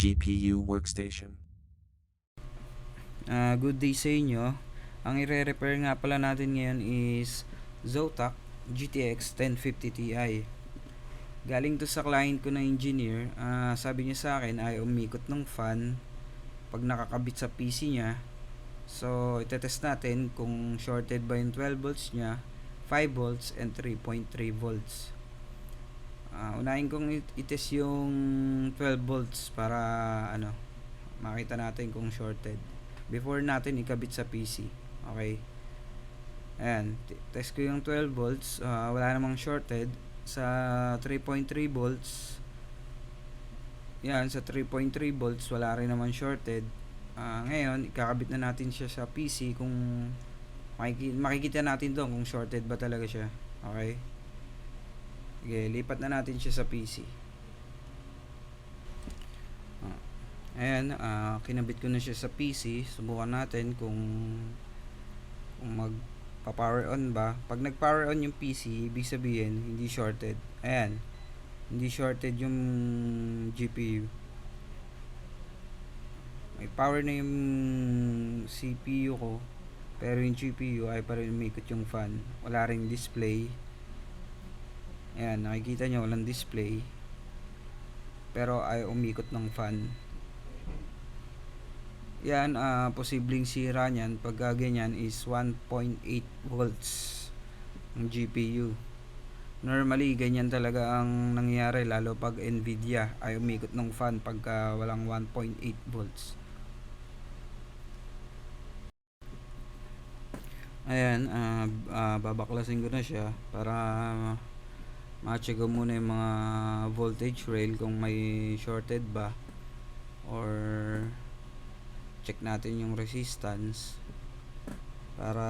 GPU workstation. Good day sa inyo. Ang ire-repair nga pala natin ngayon is Zotac GTX 1050 Ti. Galing to sa client ko na engineer. Sabi niya sa akin ay umikot ng fan pag nakakabit sa PC niya. So, itetest natin kung shorted ba yung 12 volts niya, 5 volts, and 3.3 volts. Unahin kong itest yung 12 volts para makita natin kung shorted before natin ikabit sa PC. Okay. Ayan, test ko yung 12 volts, wala namang shorted. Sa 3.3 volts, yan, sa 3.3 volts wala rin naman shorted. Ngayon, ikakabit na natin siya sa PC kung makikita natin doon kung shorted ba talaga siya. Okay. Okay, lipat na natin siya sa PC. Ayan, kinabit ko na siya sa PC. Subukan natin kung magpa-power on ba. Pag nag-power on yung PC, ibig sabihin hindi shorted. Ayan, hindi shorted yung GPU. May power na yung CPU ko, pero yung GPU ay pa rin umikot yung fan. Wala ring display. Ayan, nakikita nyo walang display, pero ay umikot ng fan. Yan, posibleng sira niyan pag ganyan is 1.8 volts ng GPU. Normally ganyan talaga ang nangyayari, lalo pag Nvidia ay umikot ng fan pagka walang 1.8 volts. Ayan, babaklasin ko na siya para ma-check ko muna yung mga voltage rail kung may shorted ba, or check natin yung resistance para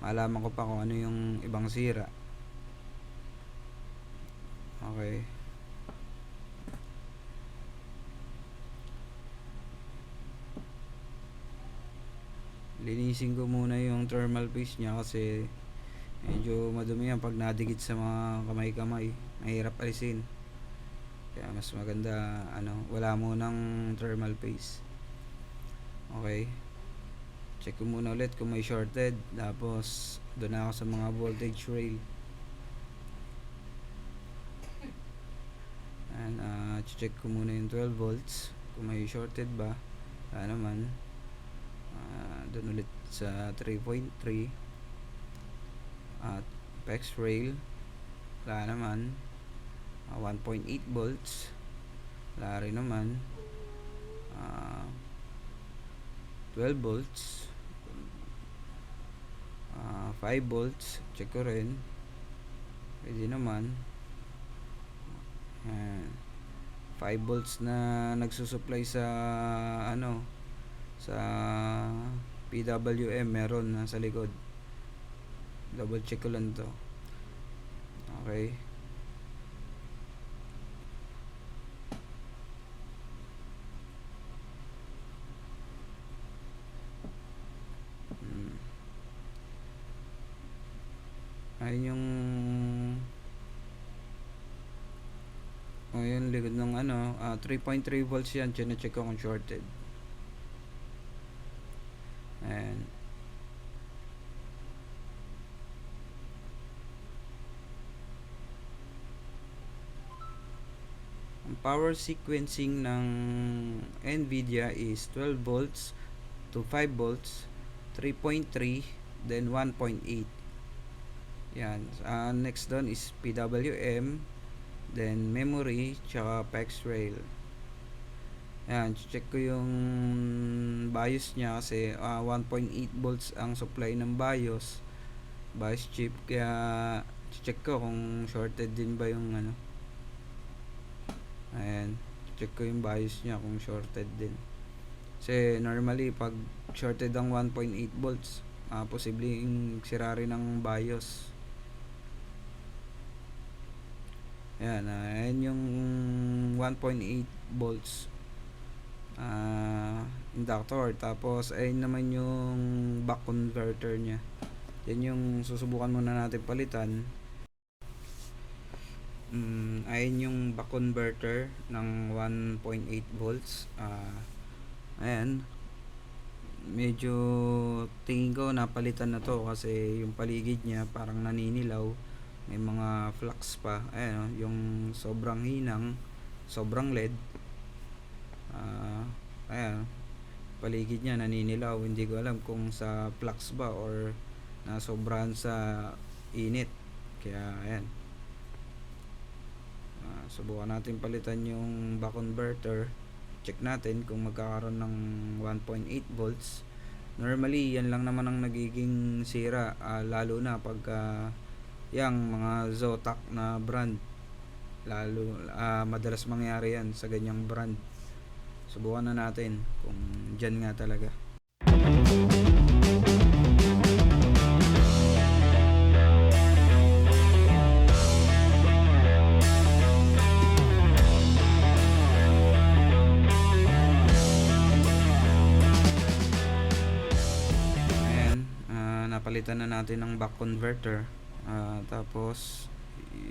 malaman ko pa kung ano yung ibang sira. Okay. Linisin ko muna yung thermal paste nya kasi medyo madumi yan pag nadikit sa mga kamay-kamay. Mahirap alisin. Kaya mas maganda wala munang thermal paste. Okay. Check ko muna ulit kung may shorted. Tapos doon ako sa mga voltage rail. And check ko muna yung 12 volts kung may shorted ba. Wala naman. Doon ulit sa 3.3 at PEX rail. Wala naman. 1.8 volts wala rin naman. 12 volts, 5 volts check ko rin, pwede naman. 5 volts na nagsusupply sa sa PWM meron sa likod. Double check ko lang to. Okay. Ayun yung yung likod ng 3.3 volts yan. Chine-check ko kung shorted. And ang power sequencing ng Nvidia is 12 volts to 5 volts, 3.3, then 1.8. Yan. Next doon is PWM, then memory, tsaka PEX rail. Yan. Check ko yung BIOS nya kasi 1.8 volts ang supply ng BIOS chip. Kaya check ko kung shorted din ba yung ayan. Check ko yung BIOS nya kung shorted din. Kasi normally pag shorted ang 1.8 volts, posibleng sira rin ang BIOS. Ayan, ayan yung 1.8 volts inductor. Tapos ayun naman yung buck converter nya. Yan yung susubukan muna natin palitan. Ayan yung back converter ng 1.8 volts. Ayan, medyo tingin ko napalitan na to kasi yung paligid niya parang naninilaw, may mga flux pa. Ayan, yung sobrang hinang, sobrang LED. Ayan, paligid niya naninilaw. Hindi ko alam kung sa flux ba or nasobrahan sa init. Kaya ayan, subukan natin palitan yung back converter. Check natin kung magkakaroon ng 1.8 volts. Normally yan lang naman ang nagiging sira, lalo na pagka yang mga Zotac na brand, lalo madalas mangyari yan sa ganyang brand. Subukan na natin kung dyan nga talaga. Napalitan na natin ng back converter. Tapos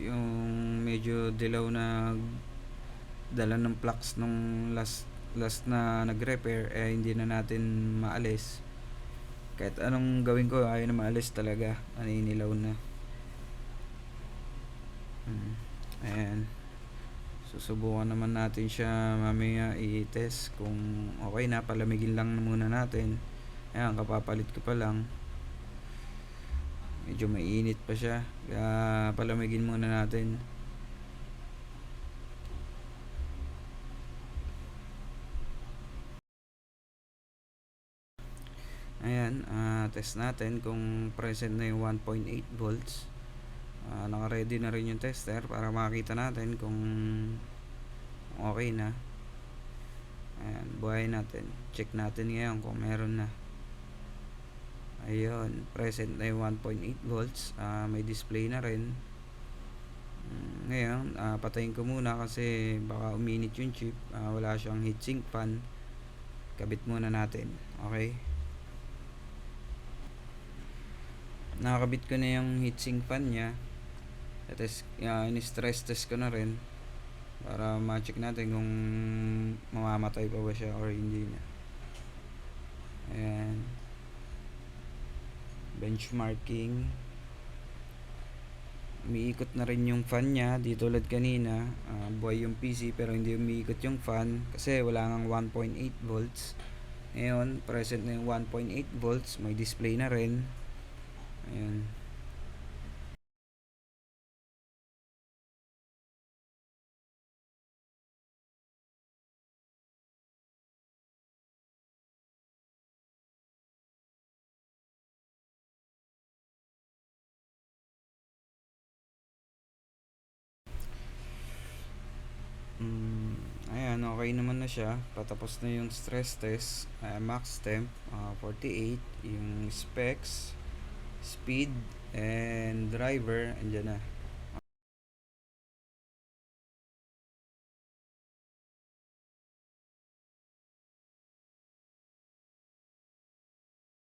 yung medyo dilaw na dala ng flux nung last na nag-repair, hindi na natin maalis. Kahit anong gawin ko, ayaw na maalis talaga, naninilaw na. Ayan, susubukan naman natin siya mamaya i-test kung okay na. Palamigin lang muna natin. Ayan, kapapalit ko pa lang, medyo mainit pa siya, kaya palamigin muna natin. Ayan, test natin kung present na yung 1.8 volts. Naka-ready na rin yung tester para makita natin kung okay na. Ayan, buhayin natin, check natin ngayon kung meron na. Ayun, present na yung 1.8 volts. May display na rin. Ngayon, patayin ko muna kasi baka uminit yung chip. Wala siyang heatsink fan. Kabit muna natin. Okay, nakakabit ko na yung heatsink fan nya. In-stress test ko na rin para ma-check natin kung mamamatay pa ba siya or hindi na. Ayan, benchmarking, umiikot na rin yung fan nya. Di tulad kanina, buhay yung PC pero hindi umiikot yung fan kasi wala ngang 1.8 volts. Ngayon, present na yung 1.8 volts, may display na rin. Ayan, ayan, okay naman na siya. Patapos na yung stress test. Max temp 48, yung specs, speed and driver andyan na.